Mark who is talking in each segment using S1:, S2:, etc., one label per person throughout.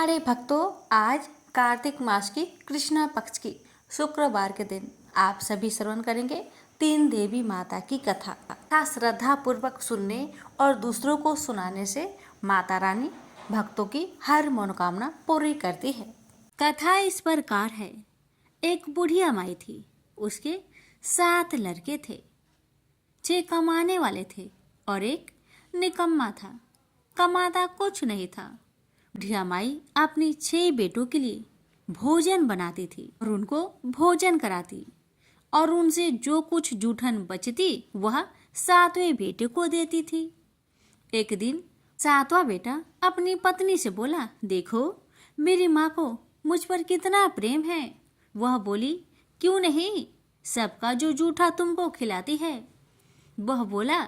S1: प्यारे भक्तों, आज कार्तिक मास की कृष्णा पक्ष की शुक्रवार के दिन आप सभी श्रवण करेंगे तीन देवी माता की कथा श्रद्धा पूर्वक सुनने और दूसरों को सुनाने से माता रानी भक्तों की हर मनोकामना पूरी करती है। कथा इस प्रकार है। एक बुढ़िया माई थी, उसके 7 लड़के थे। 6 कमाने वाले थे और एक निकम्मा था, कमाता कुछ नहीं था। बुढ़िया माई अपनी 6 बेटों के लिए भोजन बनाती थी और उनको भोजन कराती और उनसे जो कुछ जूठन बचती वह 7वें बेटे को देती थी। एक दिन 7वां बेटा अपनी पत्नी से बोला, देखो मेरी माँ को मुझ पर कितना प्रेम है। वह बोली, क्यों नहीं, सबका जो जूठा तुमको खिलाती है। वह बोला,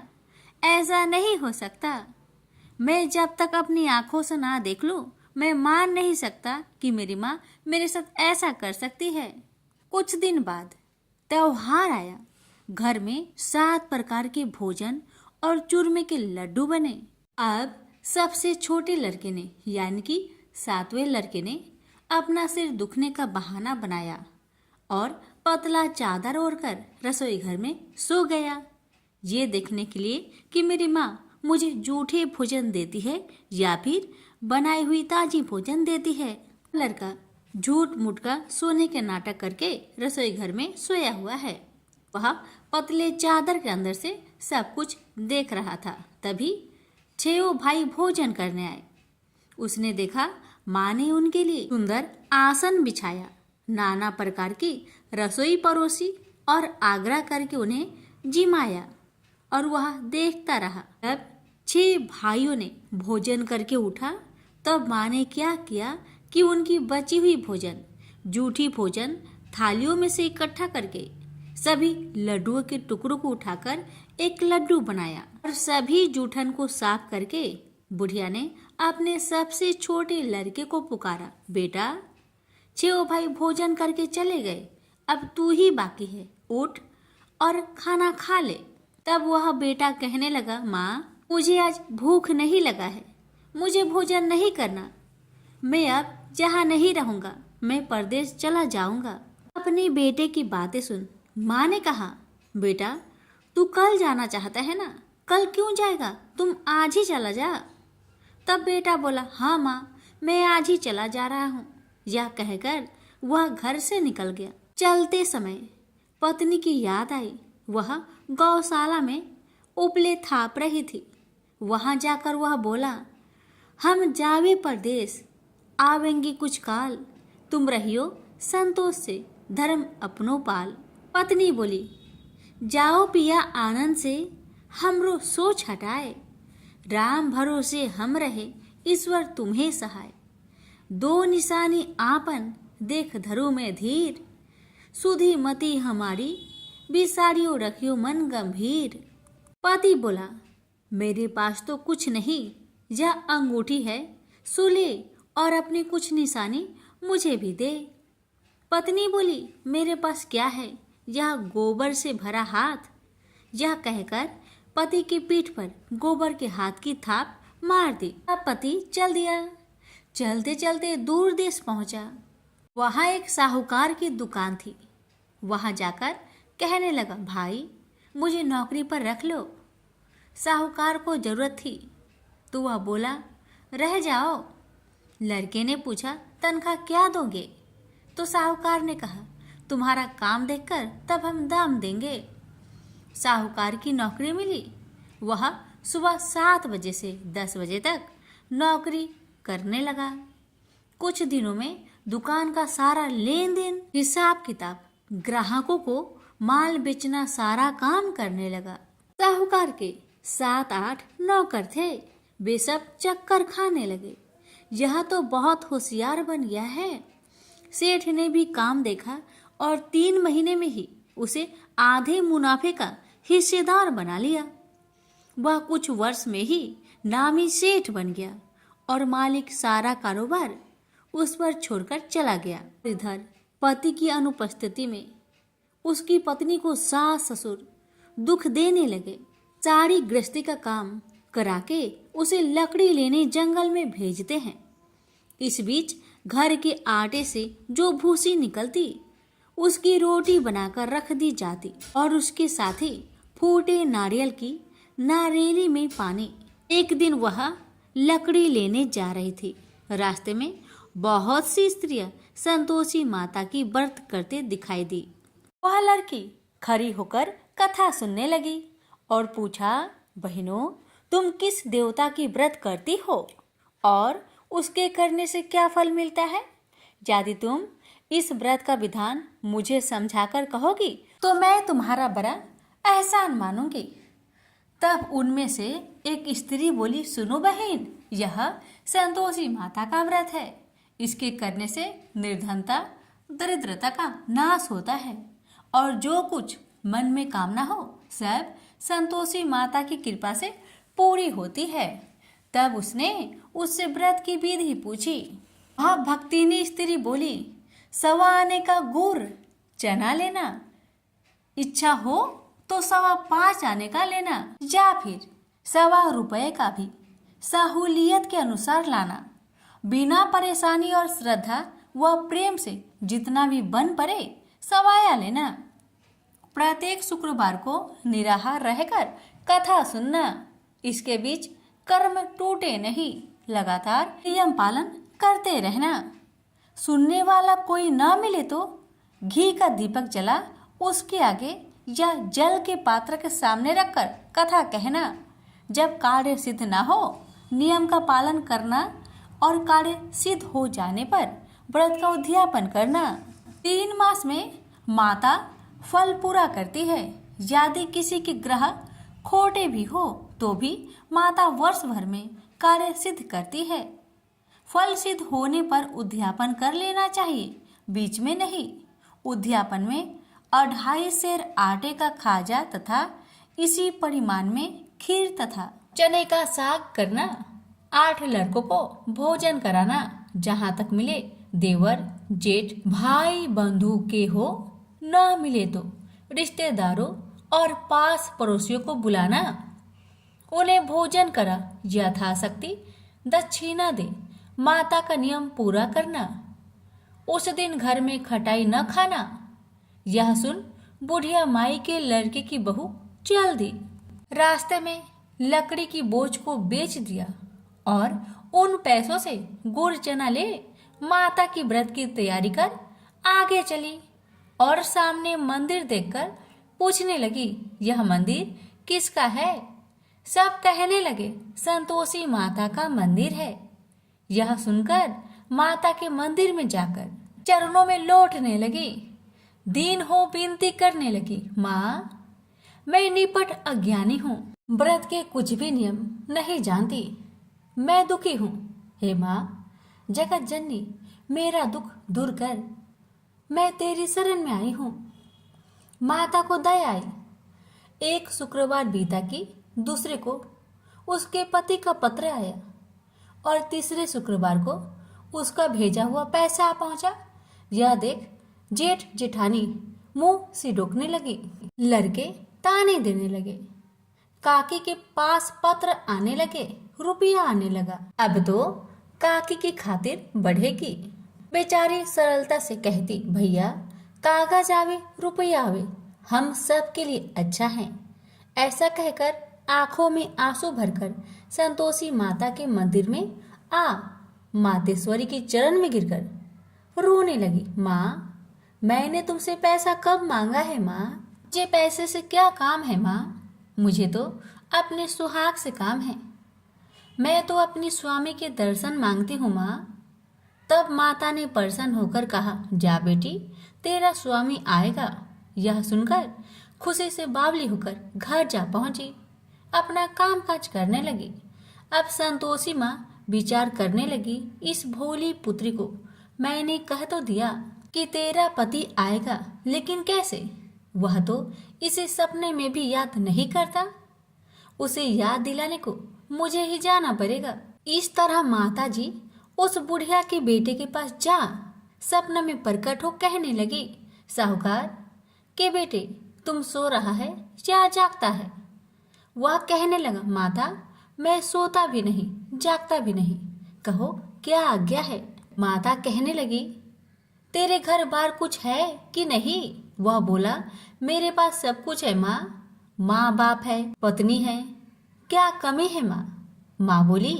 S1: ऐसा नहीं हो सकता, मैं जब तक अपनी आंखों से ना देख लूं, मैं मान नहीं सकता कि मेरी माँ मेरे साथ ऐसा कर सकती है। कुछ दिन बाद त्योहार आया। घर में 7 प्रकार के भोजन और चूरमे के लड्डू बने। अब सबसे छोटे लड़के ने यानी कि 7वें लड़के ने अपना सिर दुखने का बहाना बनाया और पतला चादर ओढ़कर रसोई घर में सो गया, ये देखने के लिए कि मेरी माँ मुझे जूठे भोजन देती है या फिर बनाई हुई ताजी भोजन देती है। लड़का झूठ मूठ का सोने के नाटक करके रसोई घर में सोया हुआ है। वह पतले चादर के अंदर से सब कुछ देख रहा था। तभी 6 भाई भोजन करने आए। उसने देखा माँ ने उनके लिए सुंदर आसन बिछाया, नाना प्रकार की रसोई परोसी और आग्रह करके उन्हें जिमाया और वह देखता रहा। तब 6 भाइयों ने भोजन करके उठा। तब माँ ने क्या किया कि उनकी बची हुई भोजन, जूठी भोजन थालियों में से इकट्ठा करके सभी लड्डुओं के टुकड़ों को उठाकर एक लड्डू बनाया और सभी जूठन को साफ करके बुढ़िया ने अपने सबसे छोटे लड़के को पुकारा, बेटा 6 भाई भोजन करके चले गए, अब तू ही बाकी है, उठ और खाना खा ले। तब वह बेटा कहने लगा, माँ मुझे आज भूख नहीं लगा है, मुझे भोजन नहीं करना, मैं अब जहाँ नहीं रहूँगा, मैं परदेश चला जाऊँगा। अपने बेटे की बातें सुन माँ ने कहा, बेटा तू कल जाना चाहता है ना, कल क्यों जाएगा, तुम आज ही चला जा। तब बेटा बोला, हाँ माँ मैं आज ही चला जा रहा हूँ। यह कहकर वह घर से निकल गया। चलते समय पत्नी की याद आई। वह गौशाला में उपले थाप रही थी। वहां जाकर वह बोला, हम जावे परदेश, आवेंगे कुछ काल, तुम रहियो संतोष से, धर्म अपनो पाल। पत्नी बोली, जाओ पिया आनंद से, हमरो सोच हटाए, राम भरोसे हम रहे, ईश्वर तुम्हें सहाय। 2 निशानी आपन, देख धरो में धीर, सुधी मती हमारी, बिसारियो रखियो मन गंभीर। पति बोला, मेरे पास तो कुछ नहीं, यह अंगूठी है, सुले और अपनी कुछ निशानी मुझे भी दे। पत्नी बोली, मेरे पास क्या है, यह गोबर से भरा हाथ। यह कहकर पति की पीठ पर गोबर के हाथ की थाप मार दी। अब पति चल दिया। चलते चलते दूर देश पहुंचा। वहां एक साहूकार की दुकान थी। वहां जाकर कहने लगा, भाई मुझे नौकरी पर रख लो। साहूकार को जरूरत थी तो वह बोला, रह जाओ। लड़के ने पूछा, तनख्वाह क्या दोगे? तो साहूकार ने कहा, तुम्हारा काम देखकर तब हम दाम देंगे। साहूकार की नौकरी मिली। वह सुबह 7 बजे से 10 बजे तक नौकरी करने लगा। कुछ दिनों में दुकान का सारा लेन देन, हिसाब किताब, ग्राहकों को माल बेचना, सारा काम करने लगा। साहूकार के 7-8 नौकर थे। वे सब चक्कर खाने लगे। यह तो बहुत होशियार बन गया है। सेठ ने भी काम देखा और 3 महीने में ही उसे आधे मुनाफे का हिस्सेदार बना लिया। वह कुछ वर्ष में ही नामी सेठ बन गया और मालिक सारा कारोबार उस पर छोड़कर चला गया। इधर पति की अनुपस्थिति में उसकी पत्नी को सास ससुर दुख देने लगे। सारी गृहस्थी का काम करा के उसे लकड़ी लेने जंगल में भेजते हैं। इस बीच घर के आटे से जो भूसी निकलती उसकी रोटी बनाकर रख दी जाती और उसके साथ ही फूटे नारियल की नारेली में पानी। एक दिन वह लकड़ी लेने जा रही थी। रास्ते में बहुत सी स्त्रियां संतोषी माता की व्रत करते दिखाई दी। वह लड़की खड़ी होकर कथा सुनने लगी और पूछा, बहनों, तुम किस देवता की व्रत करती हो और उसके करने से क्या फल मिलता है? यदि तुम इस व्रत का विधान मुझे समझाकर कहोगी तो मैं तुम्हारा बड़ा एहसान मानूंगी। तब उनमें से एक स्त्री बोली, सुनो बहन, यह संतोषी माता का व्रत है। इसके करने से निर्धनता, दरिद्रता का नाश होता है और जो कुछ मन में कामना हो सब संतोषी माता की कृपा से पूरी होती है। तब उसने उससे व्रत की विधि पूछी। वह भक्तिनी स्त्री बोली, 1.25 आने का गुड़ चना लेना, इच्छा हो तो 5.25 आने का लेना या फिर 1.25 रुपये का भी सहूलियत के अनुसार लाना। बिना परेशानी और श्रद्धा व प्रेम से जितना भी बन पड़े सवाया लेना। प्रत्येक शुक्रवार को निराहार रहकर कथा सुनना। इसके बीच कर्म टूटे नहीं, लगातार नियम पालन करते रहना। सुनने वाला कोई ना मिले तो घी का दीपक जला उसके आगे या जल के पात्र के सामने रखकर कथा कहना। जब कार्य सिद्ध ना हो नियम का पालन करना और कार्य सिद्ध हो जाने पर व्रत का उद्यापन करना। 3 मास में माता फल पूरा करती है। यदि किसी के ग्रह खोटे भी हो तो भी माता वर्ष भर में कार्य सिद्ध करती है। फल सिद्ध होने पर उद्यापन कर लेना चाहिए, बीच में नहीं। उद्यापन में 2.5 सेर आटे का खाजा तथा इसी परिमाण में खीर तथा चने का साग करना। 8 लड़कों को भोजन कराना। जहाँ तक मिले देवर, जेठ, भाई बंधु के हो, न मिले तो रिश्तेदारों और पास पड़ोसियों को बुलाना। उन्हें भोजन करा, यथाशक्ति दक्षिणा दे। माता का नियम पूरा करना। उस दिन घर में खटाई न खाना। यह सुन बुढ़िया माई के लड़के की बहू चल दी। रास्ते में लकड़ी की बोझ को बेच दिया और उन पैसों से गुड़ चना ले माता की व्रत की तैयारी कर आगे चली और सामने मंदिर देखकर पूछने लगी, यह मंदिर किसका है? सब कहने लगे, संतोषी माता का मंदिर है। यह सुनकर माता के मंदिर में जाकर चरणों में लौटने लगी। दीन हो विनती करने लगी, माँ, मैं निपट अज्ञानी हूँ, व्रत के कुछ भी नियम नहीं जानती, मैं दुखी हूँ। हे माँ, जगत जननी, मेरा दुख दूर कर, मैं तेरी शरण में आई हूँ। माता को दया आई। एक शुक्रवार बीता कि दूसरे को उसके पति का पत्र आया और तीसरे शुक्रवार को उसका भेजा हुआ पैसा आ पहुंचा। यह देख जेठ जेठानी मुंह से डोकने लगी। लड़के ताने देने लगे। काकी के पास पत्र आने लगे, रुपया आने लगा। अब तो काकी की खातिर बढ़ेगी। बेचारी सरलता से कहती, भैया कागज आवे रुपया आवे, हम सब के लिए अच्छा है। ऐसा कहकर आंखों में आंसू भरकर संतोषी माता के मंदिर में आ मातेश्वरी के चरण में गिरकर रोने लगी। माँ, मैंने तुमसे पैसा कब मांगा है माँ? मुझे पैसे से क्या काम है माँ? मुझे तो अपने सुहाग से काम है। मैं तो अपनी स्वामी के दर्शन मांगती हूँ माँ। तब माता ने प्रसन्न होकर कहा, जा बेटी, तेरा स्वामी आएगा। यह सुनकर खुशी से बावली होकर घर जा पहुंची, अपना काम काज करने लगी। अब संतोषी माँ विचार करने लगी, इस भोली पुत्री को मैंने कह तो दिया कि तेरा पति आएगा, लेकिन कैसे? वह तो इसे सपने में भी याद नहीं करता। उसे याद दिलाने को मुझे ही जाना पड़ेगा। इस तरह माता जी उस बुढ़िया के बेटे के पास जा सपना में प्रकट हो कहने लगी, साहूकार के बेटे, तुम सो रहा है या जागता है? वह कहने लगा, माता, मैं सोता भी नहीं जागता भी नहीं, कहो क्या आज्ञा है? माता कहने लगी, तेरे घर बार कुछ है कि नहीं? वह बोला, मेरे पास सब कुछ है माँ। माँ बाप है, पत्नी है, क्या कमी है माँ? माँ बोली,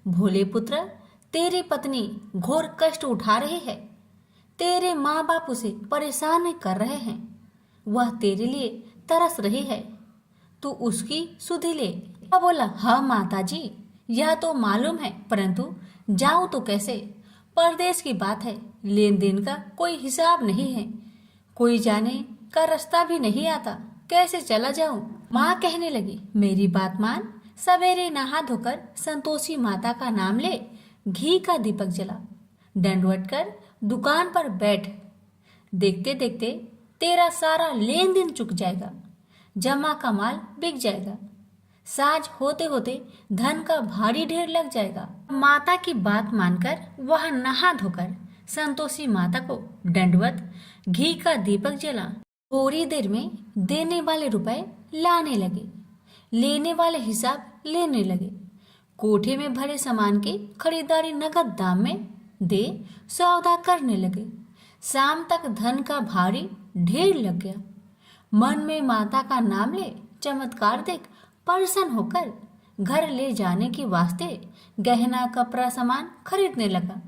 S1: भोले पुत्र, तेरी पत्नी घोर कष्ट उठा रही है, तेरे माँ बाप उसे परेशान कर रहे हैं, वह तेरे लिए तरस रही है, तू उसकी सुधि ले। वह बोला, हाँ माता जी, यह तो मालूम है, परंतु जाऊं तो कैसे? परदेश की बात है, लेन देन का कोई हिसाब नहीं है, कोई जाने का रास्ता भी नहीं आता, कैसे चला जाऊं? माँ कहने लगी, मेरी बात मान, सवेरे नहा धोकर संतोषी माता का नाम ले, घी का दीपक जला, दंडवत कर दुकान पर बैठ, देखते देखते तेरा सारा लेन देन चुक जाएगा, जमा का माल बिक जाएगा, साज होते होते धन का भारी ढेर लग जाएगा। माता की बात मानकर वह नहा धोकर संतोषी माता को दंडवत घी का दीपक जला। थोड़ी देर में देने वाले रुपए लाने लगे, लेने वाले हिसाब लेने लगे, कोठे में भरे सामान की खरीदारी नगद दाम में दे सौदा करने लगे। शाम तक धन का भारी ढेर लग गया। मन में माता का नाम ले चमत्कार देख प्रसन्न होकर घर ले जाने के वास्ते गहना कपड़ा सामान खरीदने लगा।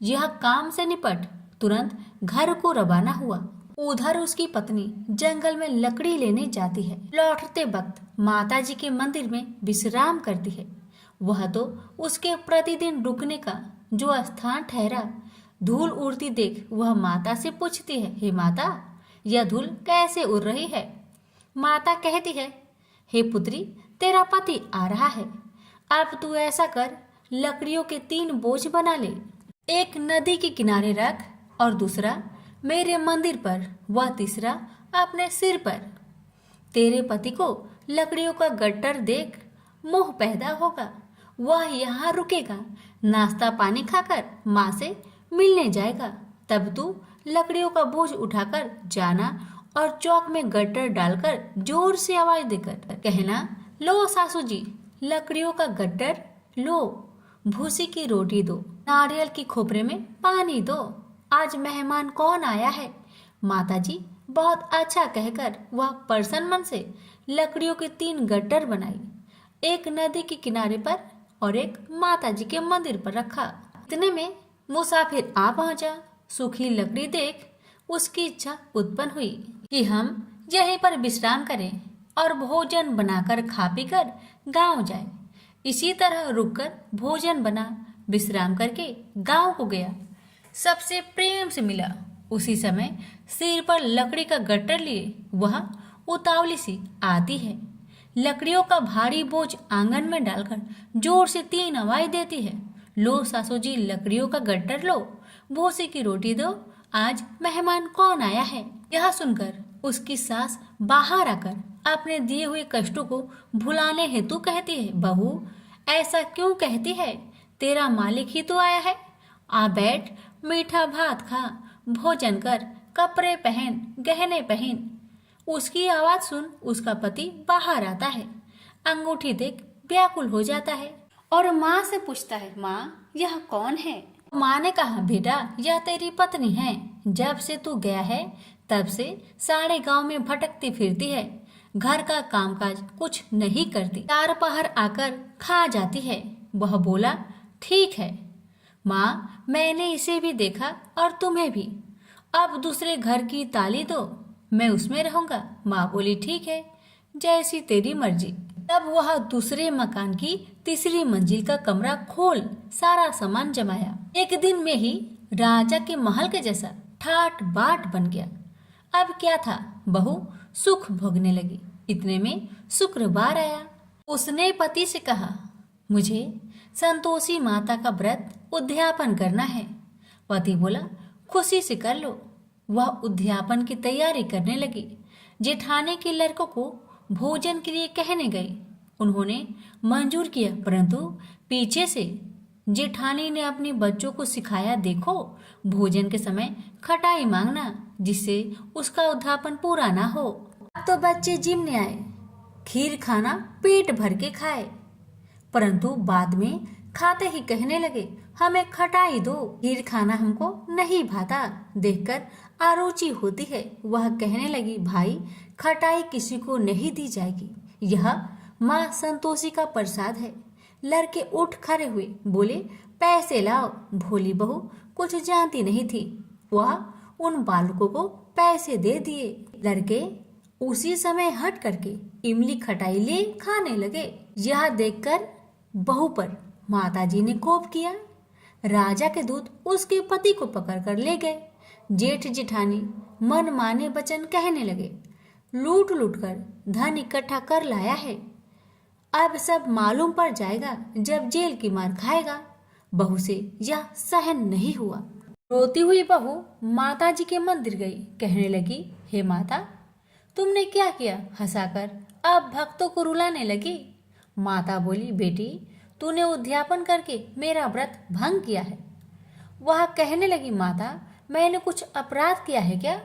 S1: यह काम से निपट तुरंत घर को रवाना हुआ। उधर उसकी पत्नी जंगल में लकड़ी लेने जाती है। लौटते वक्त माता जी के मंदिर में विश्राम करती है। वह तो उसके प्रतिदिन रुकने का जो स्थान ठहरा। धूल उड़ती देख वह माता से पूछती है, हे माता, यह धूल कैसे उड़ रही है? माता कहती है, हे पुत्री, तेरा पति आ रहा है, अब तू ऐसा कर, लकड़ियों के 3 बोझ बना ले, एक नदी के किनारे रख और दूसरा मेरे मंदिर पर, वह तीसरा अपने सिर पर। तेरे पति को लकड़ियों का गट्टर देख मोह पैदा होगा, वह यहाँ रुकेगा, नाश्ता पानी खाकर माँ से मिलने जाएगा, तब तू लकड़ियों का बोझ उठाकर जाना और चौक में गट्टर डालकर जोर से आवाज देकर कहना, लो सासू जी, लकड़ियों का गट्टर लो, भूसी की रोटी दो, नारियल की खोपरे में पानी दो, आज मेहमान कौन आया है? माता जी बहुत अच्छा कहकर वह प्रसन्न मन से लकड़ियों के 3 गट्टर बनाई, एक नदी के किनारे पर और एक माता जी के मंदिर पर रखा। इतने में मुसाफिर आ पहुंचा। सूखी लकड़ी देख उसकी इच्छा उत्पन्न हुई कि हम यहीं पर विश्राम करें और भोजन बनाकर खा पीकर गांव जाए। इसी तरह रुककर भोजन बना, विश्राम करके गांव को गया, सबसे प्रेम से मिला। उसी समय सिर पर लकड़ी का गट्टर लिए वह उतावली सी आती है, लकड़ियों का भारी बोझ आंगन में डालकर जोर से 3 आवाज देती है, लो सासू जी, लकड़ियों का गट्टर लो, भूसी की रोटी दो, आज मेहमान कौन आया है? यह सुनकर उसकी सास बाहर आकर अपने दिए हुए कष्टों को भुलाने हेतु कहती है, बहू ऐसा क्यों कहती है? तेरा मालिक ही तो आया है, आ बैठ, मीठा भात खा, भोजन कर, कपड़े पहन, गहने पहन। उसकी आवाज सुन उसका पति बाहर आता है, अंगूठी देख व्याकुल हो जाता है और माँ से पूछता है, माँ यह कौन है? माँ ने कहा, बेटा यह तेरी पत्नी है, जब से तू गया है तब से सारे गांव में भटकती फिरती है, घर का कामकाज कुछ नहीं करती, 4 पहर आकर खा जाती है। वह बोला, ठीक है माँ, मैंने इसे भी देखा और तुम्हें भी, अब दूसरे घर की ताली दो, मैं उसमें रहूंगा। माँ बोली, ठीक है, जैसी तेरी मर्जी। तब वह दूसरे मकान की 3री मंजिल का कमरा खोल सारा सामान जमाया। एक दिन में ही राजा के महल के जैसा ठाट बाट बन गया। अब क्या था, बहू सुख भोगने लगी। इतने में शुक्रवार आया। उसने पति से कहा, मुझे संतोषी माता का व्रत उद्यापन करना है। पति बोला, खुशी से कर लो। वह उद्यापन की तैयारी करने लगी। जेठानी के लड़कों को भोजन के लिए कहने गई। उन्होंने मंजूर किया, परंतु पीछे से जेठानी ने अपने बच्चों को सिखाया, देखो भोजन के समय खटाई मांगना, जिससे उसका उद्यापन पूरा ना हो। अब तो बच्चे जिमने आए, खीर खाना पेट भर के खाए, परंतु बाद में खाते ही कहने लगे, हमें खटाई दो, खीर खाना हमको नहीं भाता। देखकर आरुचि होती है। वह कहने लगी, भाई खटाई किसी को नहीं दी जाएगी, यह माँ संतोषी का प्रसाद है। लड़के उठ खड़े हुए, बोले, पैसे लाओ। भोली बहू कुछ जानती नहीं थी, वह उन बालकों को पैसे दे दिए। लड़के उसी समय हट करके इमली खटाई ले खाने लगे। यह देखकर बहू पर माताजी ने कोप किया। राजा के दूत उसके पति को पकड़कर ले गए। जेठ जेठानी मन माने वचन कहने लगे, लूट लूट कर धन इकट्ठा कर लाया है, अब सब मालूम पड़ जाएगा जब जेल की मार खाएगा। बहू से यह सहन नहीं हुआ। रोती हुई बहू माताजी के मंदिर गई। कहने लगी, हे माता, तुमने क्या किया? हंसाकर अब भक्तों को रुलाने लगी। माता बोली, बेटी तूने उद्यापन करके मेरा व्रत भंग किया है। वह कहने लगी, माता मैंने कुछ अपराध किया है क्या?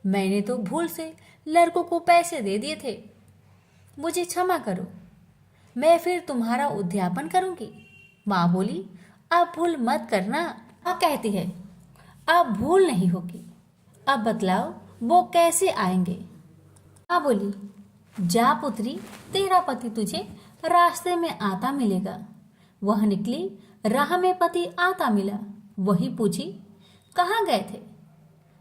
S1: मैंने तो भूल से लड़कों को पैसे दे दिए थे, मुझे क्षमा करो, मैं फिर तुम्हारा उद्यापन करूंगी। माँ बोली, अब भूल मत करना। माँ कहती है, अब भूल नहीं होगी, अब बतलाओ वो कैसे आएंगे? माँ बोली, जा पुत्री, तेरा पति तुझे रास्ते में आता मिलेगा। वह निकली, राह में पति आता मिला। वही पूछी, कहाँ गए थे?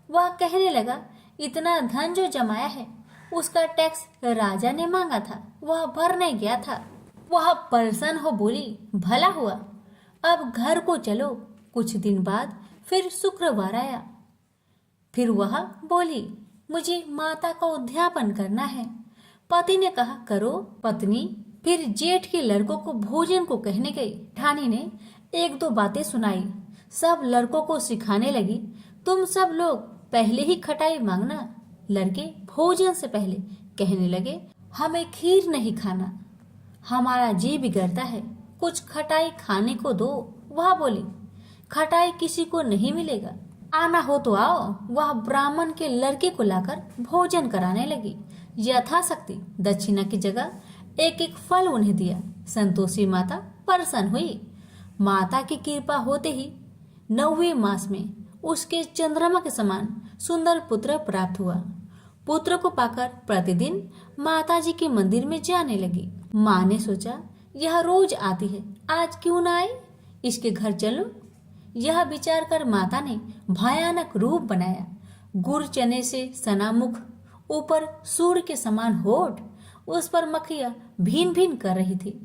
S1: वह कहने लगा, इतना धन जो जमाया है उसका टैक्स राजा ने मांगा था, वह भरने गया था। वह प्रसन्न हो बोली, भला हुआ, अब घर को चलो। कुछ दिन बाद फिर शुक्रवार आया। फिर वह बोली, मुझे माता का उद्यापन करना है। पति ने कहा, करो। पत्नी फिर जेठ के लड़कों को भोजन को कहने गई। ठानी ने एक दो बातें सुनाई। सब लड़कों को सिखाने लगी, तुम सब लोग पहले ही खटाई मांगना। लड़के भोजन से पहले कहने लगे, हमें खीर नहीं खाना, हमारा जी बिगड़ता है, कुछ खटाई खाने को दो। वह बोली, खटाई किसी को नहीं मिलेगा, आना हो तो आओ। वह ब्राह्मण के लड़के को लाकर भोजन कराने लगी। यथाशक्ति दक्षिणा की जगह एक एक फल उन्हें दिया। संतोषी माता प्रसन्न हुई। माता की कृपा होते ही 9वें मास में उसके चंद्रमा के समान सुंदर पुत्र प्राप्त हुआ। पुत्र को पाकर प्रतिदिन माताजी के मंदिर में जाने लगी। माँ ने सोचा, यह रोज आती है, आज क्यों न आए, इसके घर चलो। यह विचार कर माता ने भयानक रूप बनाया। गुड़ चने से सना मुख, ऊपर सूर्य के समान होठ, उस पर मक्खियां भीन भीन कर रही थी।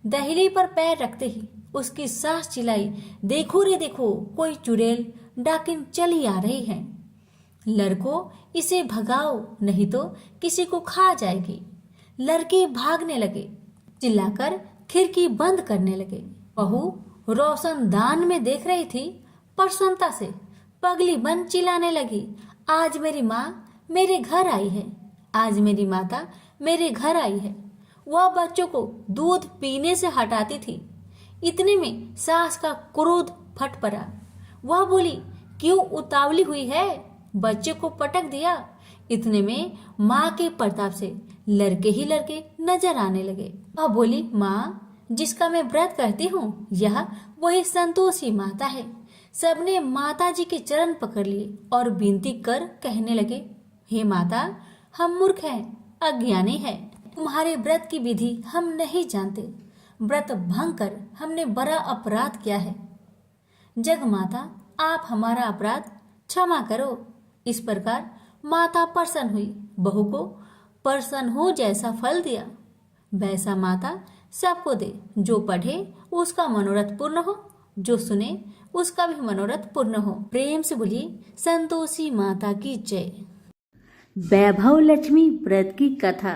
S1: दहली पर पैर रखते ही उसकी सास चिल्लाई, देखो रे देखो, कोई चुड़ैल डाकिन चली आ रही है, लड़कों इसे भगाओ नहीं तो किसी को खा जाएगी। लड़के भागने लगे, चिल्लाकर खिड़की बंद करने लगे। बहू रोशनदान में देख रही थी। प्रसन्नता से पगली बन चिल्लाने लगी, आज मेरी माँ मेरे घर आई है, आज मेरी माता मेरे घर आई है। वह बच्चों को दूध पीने से हटाती थी। इतने में सास का क्रोध फट पड़ा। वह बोली, क्यों उतावली हुई है, बच्चे को पटक दिया। इतने में माँ के प्रताप से लड़के ही लड़के नजर आने लगे। वह बोली, माँ जिसका मैं व्रत करती हूँ, यह वही संतोषी माता है। सबने माता जी के चरण पकड़ लिए और विनती कर कहने लगे, हे माता, हम मूर्ख हैं, अज्ञानी है, तुम्हारे व्रत की विधि हम नहीं जानते, व्रत भंग कर हमने बड़ा अपराध किया है। जग माता, आप हमारा अपराध क्षमा करो। इस प्रकार माता प्रसन्न हुई। बहू को प्रसन्न हो जैसा फल दिया, वैसा माता सबको दे। जो पढ़े उसका मनोरथ पूर्ण हो, जो सुने उसका भी मनोरथ पूर्ण हो। प्रेम से बोलिए संतोषी माता की जय।
S2: वैभव लक्ष्मी व्रत की कथा।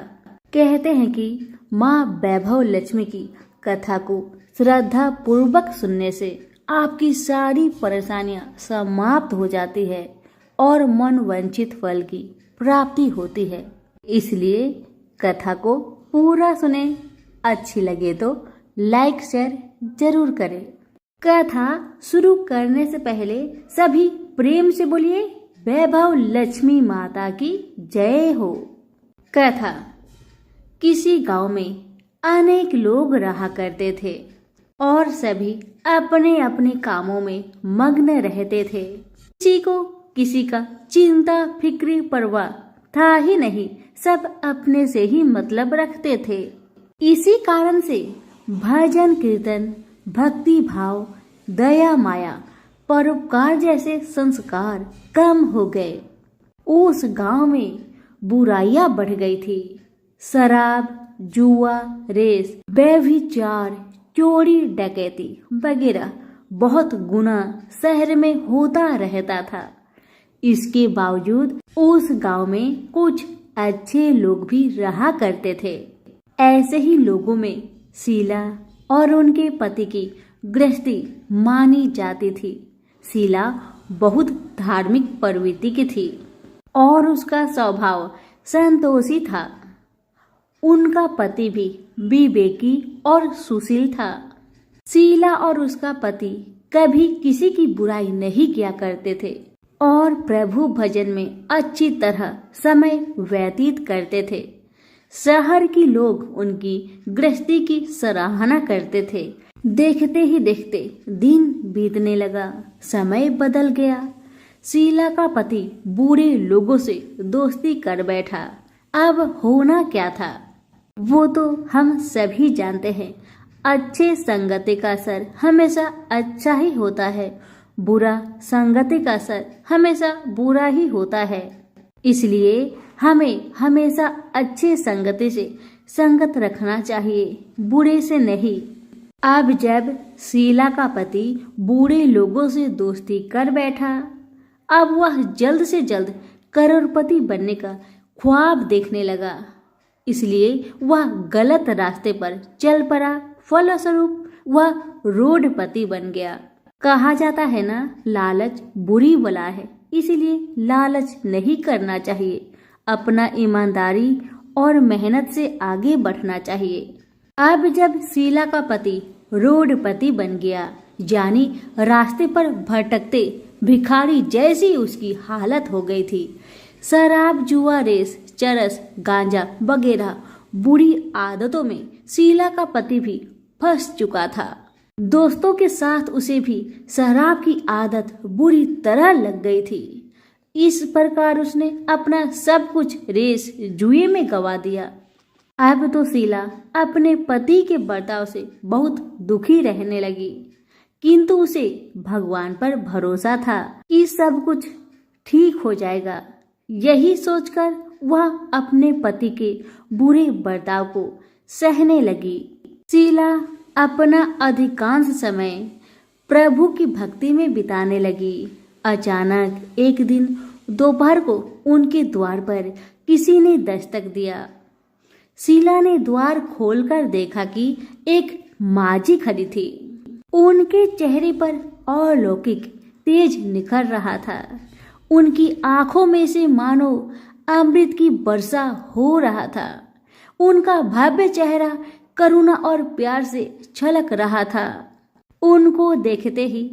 S2: कहते हैं कि माँ वैभव लक्ष्मी की कथा को श्रद्धा पूर्वक सुनने से आपकी सारी परेशानियां समाप्त हो जाती है और मन वांछित फल की प्राप्ति होती है। इसलिए कथा को पूरा सुने। अच्छी लगे तो लाइक शेयर जरूर करें। कथा शुरू करने से पहले सभी प्रेम से बोलिए वैभव लक्ष्मी माता की जय हो। कथा। किसी गांव में अनेक लोग रहा करते थे और सभी अपने अपने कामों में मग्न रहते थे। किसी को किसी का चिंता फिक्र परवाह था ही नहीं, सब अपने से ही मतलब रखते थे। इसी कारण से भजन कीर्तन, भक्ति भाव, दया माया, परोपकार जैसे संस्कार कम हो गए। उस गांव में बुराइयां बढ़ गई थी। शराब, जुआ, रेस, व्यभिचार, चोरी डकैती वगैरह बहुत गुना शहर में होता रहता था। इसके बावजूद उस गांव में कुछ अच्छे लोग भी रहा करते थे। ऐसे ही लोगों में शीला और उनके पति की गृहस्थी मानी जाती थी। शीला बहुत धार्मिक प्रवृत्ति की थी और उसका स्वभाव संतोषी था। उनका पति भी विवेकी और सुशील था। शीला और उसका पति कभी किसी की बुराई नहीं किया करते थे और प्रभु भजन में अच्छी तरह समय व्यतीत करते थे। शहर के लोग उनकी गृहस्थी की सराहना करते थे। देखते ही देखते दिन बीतने लगा, समय बदल गया। शीला का पति बुरे लोगों से दोस्ती कर बैठा। अब होना क्या था वो तो हम सभी जानते हैं। अच्छे संगति का असर हमेशा अच्छा ही होता है, बुरा संगति का असर हमेशा बुरा ही होता है। इसलिए हमें हमेशा अच्छे संगति से संगत रखना चाहिए, बुरे से नहीं। अब जब शीला का पति बुरे लोगों से दोस्ती कर बैठा, अब वह जल्द से जल्द करोड़पति बनने का ख्वाब देखने लगा। इसलिए वह गलत रास्ते पर चल पड़ा। फलस्वरूप वह रोडपति बन गया। कहा जाता है ना, लालच बुरी बला है, इसलिए लालच नहीं करना चाहिए। अपना ईमानदारी और मेहनत से आगे बढ़ना चाहिए। अब जब शीला का पति रोडपति बन गया, जानी रास्ते पर भटकते भिखारी जैसी उसकी हालत हो गई थी। शराब, जुआ, रेस, चरस, गांजा वगैरह बुरी आदतों में शीला का पति भी फंस चुका था। दोस्तों के साथ उसे भी शराब की आदत बुरी तरह लग गई थी। इस प्रकार उसने अपना सब कुछ रेस जुए में गवा दिया। अब तो शीला अपने पति के बर्ताव से बहुत दुखी रहने लगी, किंतु उसे भगवान पर भरोसा था कि सब कुछ ठीक हो जाएगा। यही सोचकर वह अपने पति के बुरे बर्ताव को सहने लगी। शीला अपना अधिकांश समय प्रभु की भक्ति में बिताने लगी। अचानक एक दिन दोपहर को उनके द्वार पर किसी ने दस्तक दिया। शीला ने द्वार खोलकर देखा कि एक माजी खड़ी थी। उनके चेहरे पर अलौकिक तेज निखर रहा था। उनकी आंखों में से मानो अमृत की वर्षा हो रहा था। उनका भव्य चेहरा करुणा और प्यार से छलक रहा था। उनको देखते ही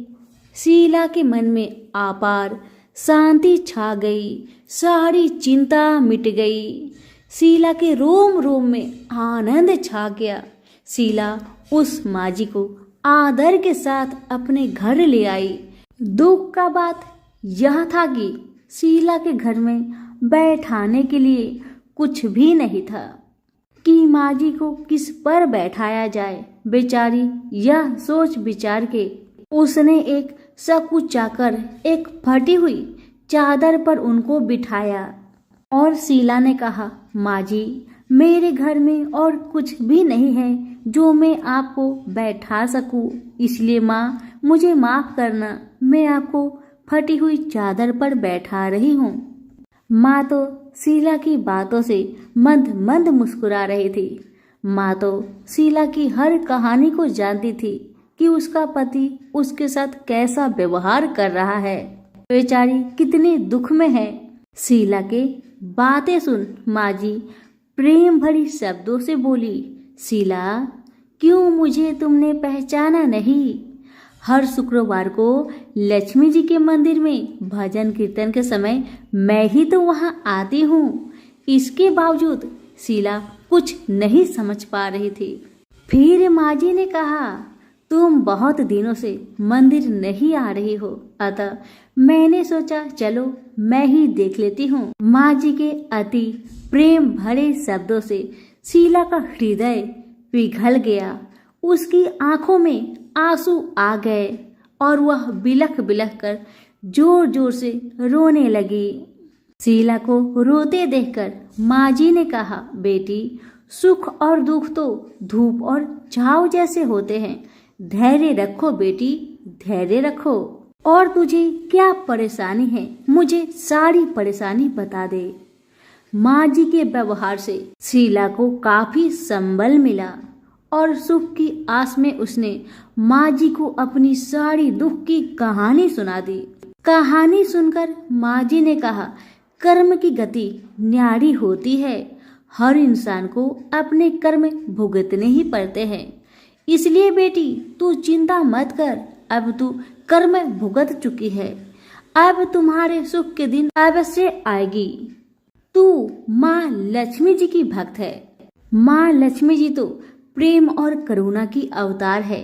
S2: शीला के मन में अपार शांति छा गई। सारी चिंता मिट गई। शीला के रोम रोम में आनंद छा गया। शीला उस माजी को आदर के साथ अपने घर ले आई। दुख का बात यह था कि शीला के घर में बैठाने के लिए कुछ भी नहीं था कि माजी को किस पर बैठाया जाए। बेचारी यह सोच विचार के उसने एक सकुचाकर एक फटी हुई चादर पर उनको बिठाया और शीला ने कहा, माजी, मेरे घर में और कुछ भी नहीं है जो मैं आपको बैठा सकूं, इसलिए माँ मुझे माफ करना, मैं आपको फटी हुई चादर पर बैठा रही हूँ। माँ तो शीला की बातों से मंद मंद मुस्कुरा रही थी। माँ तो शीला की हर कहानी को जानती थी कि उसका पति उसके साथ कैसा व्यवहार कर रहा है। बेचारी कितने दुख में है। शीला के बातें सुन माजी प्रेम भरी शब्दों से बोली, शीला, क्यों मुझे तुमने पहचाना नहीं? हर शुक्रवार को लक्ष्मी जी के मंदिर में भजन कीर्तन के समय मैं ही तो वहां आती हूँ। इसके बावजूद शीला कुछ नहीं समझ पा रही थी। फिर माँ जी ने कहा, तुम बहुत दिनों से मंदिर नहीं आ रही हो, अतः मैंने सोचा चलो मैं ही देख लेती हूँ। माँ जी के अति प्रेम भरे शब्दों से शीला का हृदय पिघल गया। उसकी आंखों में आंसू आ गए और वह बिलख बिलख कर जोर जोर से रोने लगी। शीला को रोते देखकर माँ जी ने कहा, बेटी, सुख और दुख तो धूप और छाव जैसे होते हैं। धैर्य रखो बेटी, धैर्य रखो। और तुझे क्या परेशानी है, मुझे सारी परेशानी बता दे। माँ जी के व्यवहार से शीला को काफी संबल मिला और सुख की आस में उसने माँ जी को अपनी सारी दुख की कहानी सुना दी। कहानी सुनकर माँ जी ने कहा, कर्म की गति न्यारी होती है। हर इंसान को अपने कर्म भुगतने ही पड़ते हैं। इसलिए बेटी तू चिंता मत कर, अब तू कर्म भुगत चुकी है। अब तुम्हारे सुख के दिन अवश्य आएगी। तू माँ लक्ष्मी जी की भक्त है। माँ लक्ष्मी जी तो प्रेम और करुणा की अवतार है।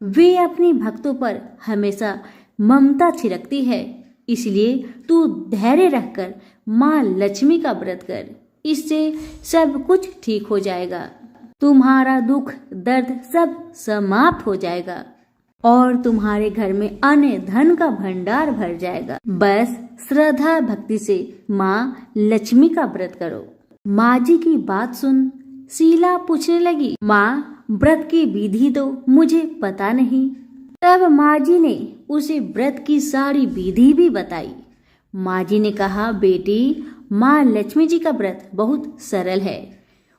S2: वे अपनी भक्तों पर हमेशा ममता छिड़कती है। इसलिए तू धैर्य रखकर माँ लक्ष्मी का व्रत कर, इससे सब कुछ ठीक हो जाएगा। तुम्हारा दुख दर्द सब समाप्त हो जाएगा और तुम्हारे घर में अन्न धन का भंडार भर जाएगा। बस श्रद्धा भक्ति से माँ लक्ष्मी का व्रत करो। माँ जी की बात सुन शीला पूछने लगी, माँ व्रत की विधि तो मुझे पता नहीं। तब माँ जी ने उसे व्रत की सारी विधि भी बताई। माँ जी ने कहा, बेटी, माँ लक्ष्मी जी का व्रत बहुत सरल है।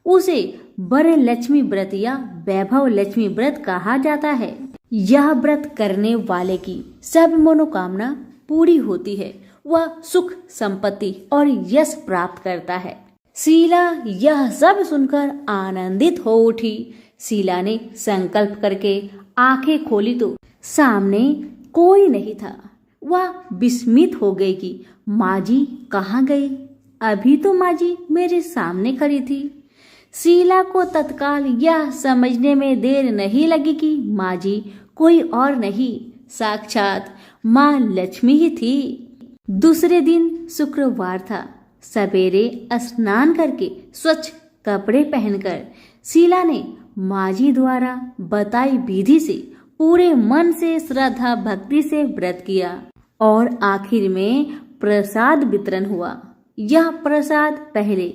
S2: उसे वर लक्ष्मी व्रत या वैभव लक्ष्मी व्रत कहा जाता है। यह व्रत करने वाले की सब मनोकामना पूरी होती है। वह सुख संपत्ति और यश प्राप्त करता है। शीला यह सब सुनकर आनंदित हो उठी। शीला ने संकल्प करके आंखें खोली तो सामने कोई नहीं था। वह विस्मित हो गई कि माँ जी कहाँ गई। अभी तो माँ जी मेरे सामने खड़ी थी। शीला को तत्काल यह समझने में देर नहीं लगी कि माँ जी कोई और नहीं, साक्षात माँ लक्ष्मी ही थी। दूसरे दिन शुक्रवार था। सवेरे स्नान करके स्वच्छ कपड़े पहनकर शीला ने माँ जी द्वारा बताई विधि से पूरे मन से श्रद्धा भक्ति से व्रत किया और आखिर में प्रसाद वितरण हुआ। यह प्रसाद पहले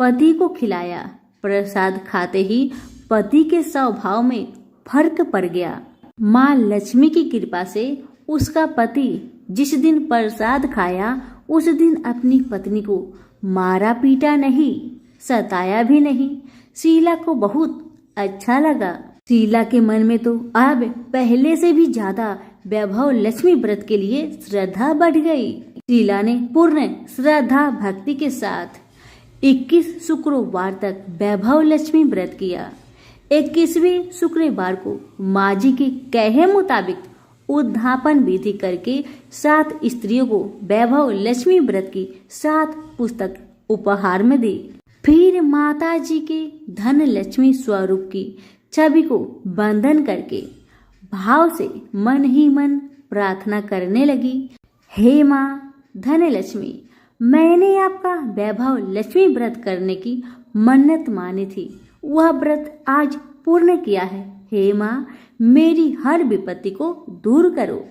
S2: पति को खिलाया। प्रसाद खाते ही पति के स्वभाव में फर्क पड़ गया। माँ लक्ष्मी की कृपा से उसका पति जिस दिन प्रसाद खाया उस दिन अपनी पत्नी को मारा पीटा नहीं, सताया भी नहीं। शीला को बहुत अच्छा लगा। शीला के मन में तो अब पहले से भी ज्यादा वैभव लक्ष्मी व्रत के लिए श्रद्धा बढ़ गई। शीला ने पूर्ण श्रद्धा भक्ति के साथ 21 शुक्रवार तक वैभव लक्ष्मी व्रत किया। 21वें शुक्रवार को माँ जी के कहे मुताबिक उद्धापन विधि करके 7 स्त्रियों को वैभव लक्ष्मी व्रत की 7 पुस्तक उपहार में दी। फिर माता जी के धन लक्ष्मी स्वरूप की छवि को बंधन करके भाव से मन ही मन प्रार्थना करने लगी, हे माँ धन लक्ष्मी, मैंने आपका वैभव लक्ष्मी व्रत करने की मन्नत मानी थी। वह व्रत आज पूर्ण किया है। हे माँ, मेरी हर विपत्ति को दूर करो,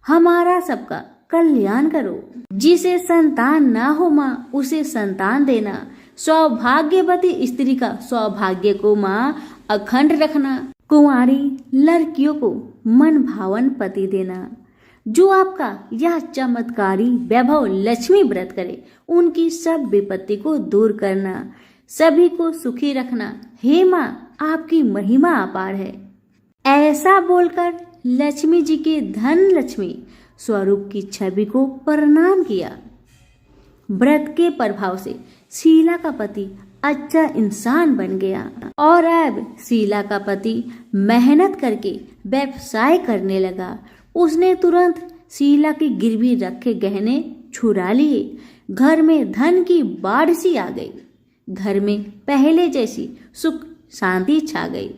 S2: हमारा सबका कल्याण करो। जिसे संतान ना हो माँ, उसे संतान देना। सौभाग्यवती स्त्री का सौभाग्य को माँ अखंड रखना। कुंवारी लड़कियों को मन भावन पति देना। जो आपका यह चमत्कारी वैभव लक्ष्मी व्रत करे, उनकी सब विपत्ति को दूर करना, सभी को सुखी रखना। हे माँ, आपकी महिमा अपार है। ऐसा बोलकर लक्ष्मी जी के धन लक्ष्मी स्वरूप की छवि को प्रणाम किया। व्रत के प्रभाव से शीला का पति अच्छा इंसान बन गया और अब शीला का पति मेहनत करके व्यवसाय करने लगा। उसने तुरंत शीला की गिरवी रखे गहने छुड़ा लिए। घर में धन की बाढ़ सी आ गई। घर में पहले जैसी सुख शांति छा गई।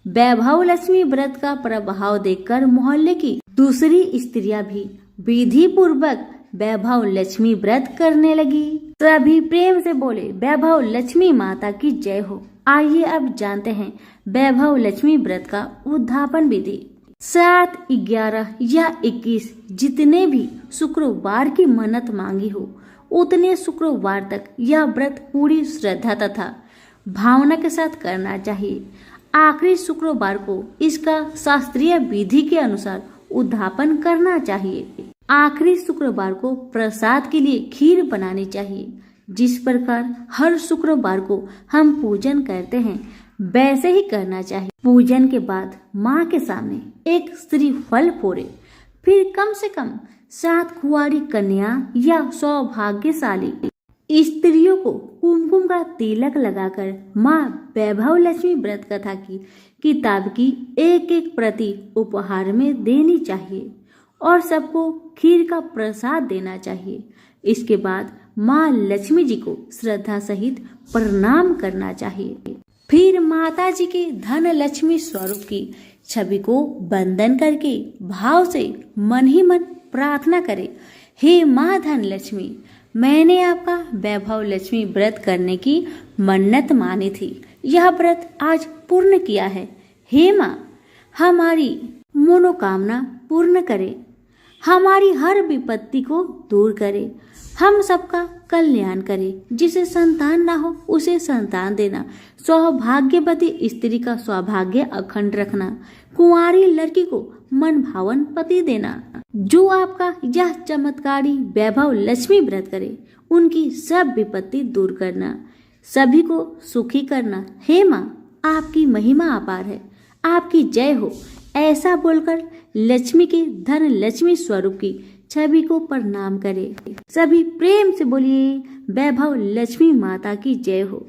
S2: वैभव लक्ष्मी व्रत का प्रभाव देखकर मोहल्ले की दूसरी स्त्रियां भी विधि पूर्वक वैभव लक्ष्मी व्रत करने लगी। सभी प्रेम से बोले वैभव लक्ष्मी माता की जय हो। आइए अब जानते हैं वैभव लक्ष्मी व्रत का उद्यापन विधि। 7, 11 या 21 जितने भी शुक्रवार की मन्नत मांगी हो उतने शुक्रवार तक यह व्रत पूरी श्रद्धा तथा भावना के साथ करना चाहिए। आखिरी शुक्रवार को इसका शास्त्रीय विधि के अनुसार उद्यापन करना चाहिए। आखिरी शुक्रवार को प्रसाद के लिए खीर बनानी चाहिए। जिस प्रकार हर शुक्रवार को हम पूजन करते हैं वैसे ही करना चाहिए। पूजन के बाद माँ के सामने एक श्रीफल फोड़े, फिर कम से कम 7 कुंवारी कन्या या सौभाग्यशाली स्त्रियों को कुमकुम का तिलक लगाकर माँ वैभव लक्ष्मी व्रत कथा की किताब की एक प्रति उपहार में देनी चाहिए और सबको खीर का प्रसाद देना चाहिए। इसके बाद माँ लक्ष्मी जी को श्रद्धा सहित प्रणाम करना चाहिए। फिर माता जी के धन लक्ष्मी स्वरूप की छवि को वंदन करके भाव से मन ही मन प्रार्थना करें, हे माँ धन लक्ष्मी, मैंने आपका वैभव लक्ष्मी व्रत करने की मन्नत मानी थी। यह व्रत आज पूर्ण किया है। हे माँ, हमारी मनोकामना पूर्ण करे, हमारी हर विपत्ति को दूर करे, हम सबका कल्याण करे। जिसे संतान ना हो उसे संतान देना, सौभाग्यवती स्त्री का सौभाग्य अखंड रखना, कुंवारी लड़की को मन भावन पति देना। जो आपका यह चमत्कारी वैभव लक्ष्मी व्रत करे उनकी सब विपत्ति दूर करना, सभी को सुखी करना। हे माँ, आपकी महिमा अपार है, आपकी जय हो। ऐसा बोलकर लक्ष्मी के धन लक्ष्मी स्वरूप की छवि को प्रणाम करें। सभी प्रेम से बोलिए वैभव लक्ष्मी माता की जय हो।